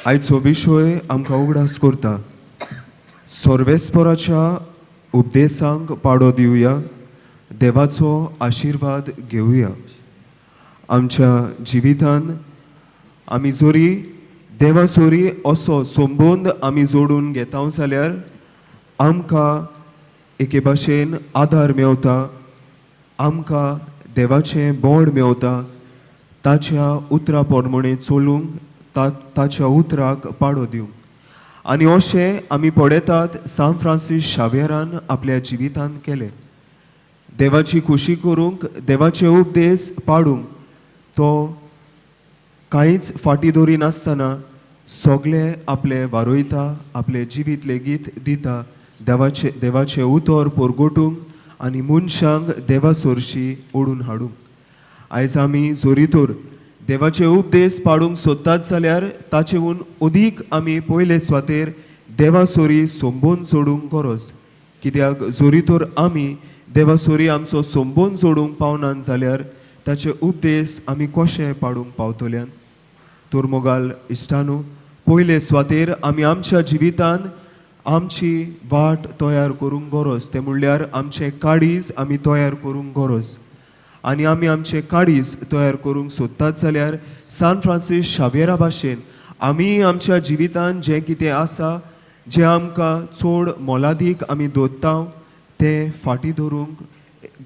आयचो विशय आमकां उगडास करता. सोर्वेस्पोराच्या उपदेशांक पाडो दिवया, देवाचो आशिर्वाद घेवया. आमच्या जिवितान आमी जोरी देवासोरी असो संबंद आमी जोडून घेता जाल्यार आमकां एके भाशेन आदार मेवता, आमकां देवाचें बोड मेवता, ताच्या उतरा पोरमणे चलूंक, ताच्या उतराक पाडो दिवंक. आनी अशें आमी पळयतात सान फ्रांसीस शावेरान आपल्या जिवितान केलें. देवाची खुशी करूंक, देवाचे उपदेश पाडूंक तो कांयच फाटी दवरी नासतना सगळे आपले वारोयता, आपले जिवीत लेगीत दिता देवाचे उतर परगटूंक आनी मनशांक देवा सोरशी ओडून हाडूंक. आयज आमी जोरीतोर देवाचे उपदेश पाडूंक सोदतात जाल्यार ताचेहून अदीक आमी पयले सुवातेर देवा सोरी संबंद जोडूंक गरज. कित्याक जोरीतोर आमी देवा सोरी आमचो संबंद जोडूंक पावनात जाल्यार ताचे उपदेश आमी कशे पाडूंक पावतल्यान. तोर मोगाल इश्टानू, पयले सुवातेर आमी आमच्या जिवितान आमची वाट तयार करूंक गरज. ते म्हणल्यार आमचे काळीज आमी तयार करूंक गरज. आनी आमी आमचे काळीज तयार करूंक सोदतात जाल्यार सान फ्रांसीस शावेरा भाशेन आमी आमच्या जिवितान जें कितें आसा, जें आमकां चड मोलादीक आमी दोत्ता तें फाटी धरूंक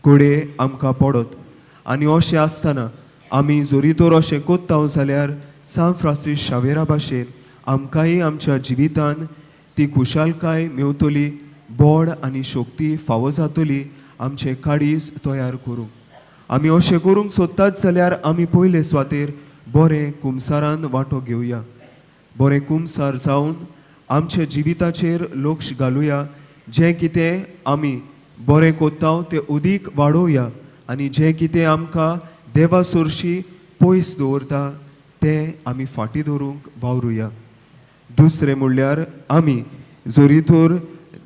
घोडे आमकां पडत. आनी अशें आसतना आमी जोरी तर अशें कोत्ता जाल्यार सान फ्रांसीस शावेरा भाशेन आमकांय आमच्या जिवितान ती खुशालकाय मेवतली, बोड आनी शक्ती फावो जातली आमचे काळीज तयार करूंक. आमी अशें करूंक सोदतात जाल्यार आमी पयले सुवातेर बरें कुमसारान वांटो घेवया. बरें कुमसार जावन आमच्या जिविताचेर लक्ष घालुया. जें कितें आमी बरें कोत्ता तें अदीक वाडोवया आनी जें कितें आमकां देवा सोरशी पयस दवरता तें आमी फाटी धरूंक वावरुया. दुसरें म्हणल्यार आमी जोरी तर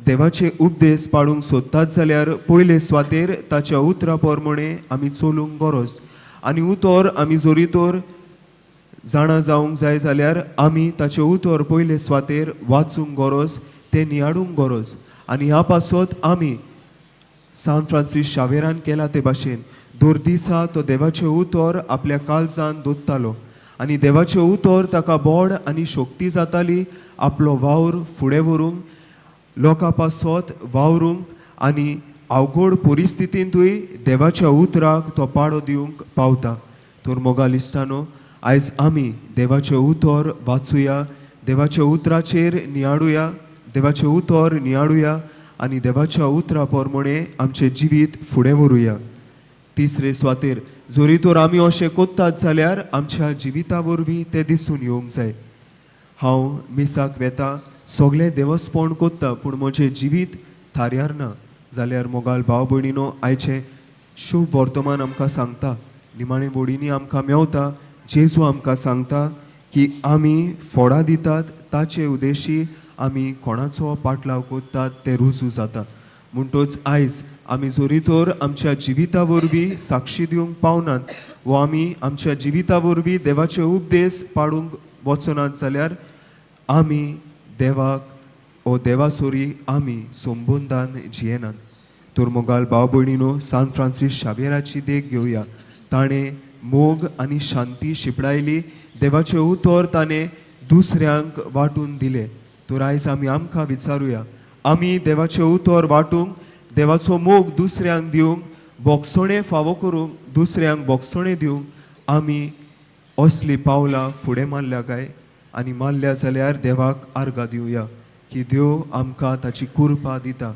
देवाचे उपदेश पाडूंक सोदतात जाल्यार पयले सुवातेर ताच्या उतरा पोरमणे आमी चलूंक गरज. आनी उतर आमी जोरी तर जाणा जावंक जाय जाल्यार आमी ताचें उतर पयले सुवातेर वाचूंक गरज, तें नियाडूंक गरज. आनी ह्या पासत आमी सान फ्रांसीस शावेरान केला ते भाशेन दर दिसा तो देवाचें उतर आपल्या काळजान दोत्तालो आनी देवाचें उतर ताका बोड आनी शक्ती जाताली आपलो वावर फुडें व्हरूंक, लोकां पासत वावरूंक आनी अवघड परिस्थितींतूय देवाच्या उतराक तो पाडो दिवंक पावता. तर मोगाल इश्टानो, आयज आमी देवाचें उतर वाचुया, देवाच्या उतराचेर नियाडुया, देवाचें उतर नियाडुया आनी देवाच्या उतरा पोरमणे आमचें जिवीत फुडें व्हरुया. तिसरे सुवातेर जोरी तर आमी अशें कोत्तात जाल्यार आमच्या जिविता वरवीं तें दिसून येवंक जाय. हांव मिसाक वेता, सगळें देवस्पण कोत्ता, पूण म्हजें जिवीत थाऱ्यार ना जाल्यार मोगाल भाव भयणीनो, आयचें शुभ वर्तमान आमकां सांगता, निमाणे वडींनी आमकां मेवता, जेजू आमकां सांगता की आमी फोडां दितात ताचे उद्देशी आमी कोणाचो पाटलाव कोत्तात तें रुजू जाता. म्हणटच आयज आमी जोरी तर आमच्या जिविता वरवीं साक्षी दिवंक पावनात वा आमी आमच्या जिविता वरवीं देवाचे उपदेश पाडूंक वचनात जाल्यार आमी देवाक ओ देवा सोरी आमी संबंदान जियेनात. तर मोगाल भाव भयणीनो, सान फ्रांसीस शावेराची देख घेवया. ताणें मोग आनी शांती शिपडायली, देवाचें उतर ताणें दुसऱ्यांक वांटून दिलें. तर आयज आमी आमकां विचारुया, आमी देवाचें उतर वांटूंक, देवाचो मोग दुसऱ्यांक दिवंक, बोगसणे फावो करूंक, दुसऱ्यांक बोगसणे दिवंक आमी असली पावलां फुडें मारल्या काय? आनी मारल्या जाल्यार देवाक आर्गां दिवया की देव आमकां ताची कृपा दिता.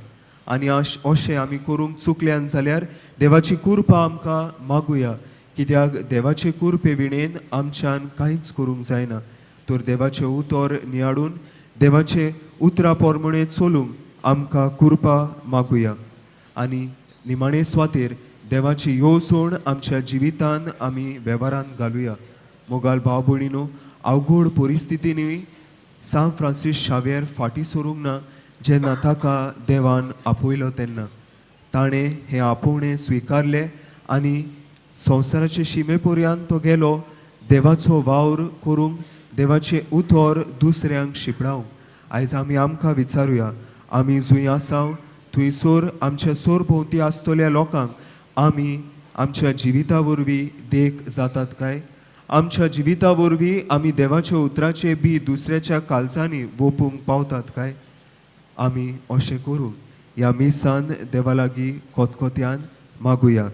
आनी अशें आमी करूंक चुकल्यान जाल्यार देवाची कृपा आमकां मागुया, कित्याक देवाचे कृपे विणेन आमच्यान कांयच करूंक जायना. तर देवाचें उतर नियाडून देवाचे उतरा पोरमणे चलूंक आमकां कृपा मागुया. आनी निमाणे सुवातेर देवाची येवजण आमच्या जिवितान आमी वेव्हारान घालुया. मोगाल भाव भयणीनो, अवघड परिस्थितींनी सान फ्रांसीस शावेर फाटी सरूंक ना. जेन्ना ताका देवान आपयलो तेन्ना ताणें हें आपोवणें स्विकारलें आनी संवसाराचे शिमे पर्यंत तो गेलो देवाचो वावर करूंक, देवाचे उतर दुसऱ्यांक शिपडाव. आयज आमी आमकां विचारुया, आमी जूय आसाव थंयसर आमच्या सोर भोंवती आसतल्या लोकांक आमी आमच्या जिविता वरवीं देख जातात काय? आमच्या जिविता वरवीं आमी देवाच्या उतराचे बी दुसऱ्याच्या काळजांनी ओपूंक पावतात काय? आमी अशें करूं ह्या मिसान देवा लागीं कोतकोत्यान मागुया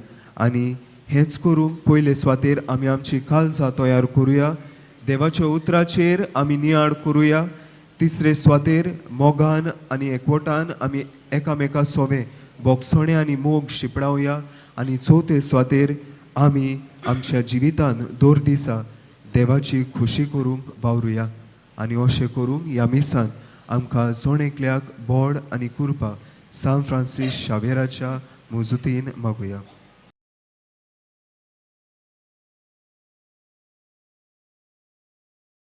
आनी हेंच करूंक पयले सुवातेर आमी आमची काळजां तयार करुया. देवाच्या उतराचेर आमी नियाळ करुया. तिसरे सुवातेर मोगान आनी एकवटान आमी एकामेका सोबे बोगसणे आनी मोग शिपडावया. आनी चवथे सुवातेर आमी आमच्या जिवितान दर दिसा देवाची खुशी करूंक वावरुया. आनी अशें करूंक ह्या मिसान आमकां जोण एकल्याक बोड आनी कृपा सान फ्रांसीस शावेराच्या मुजतीन मागुया.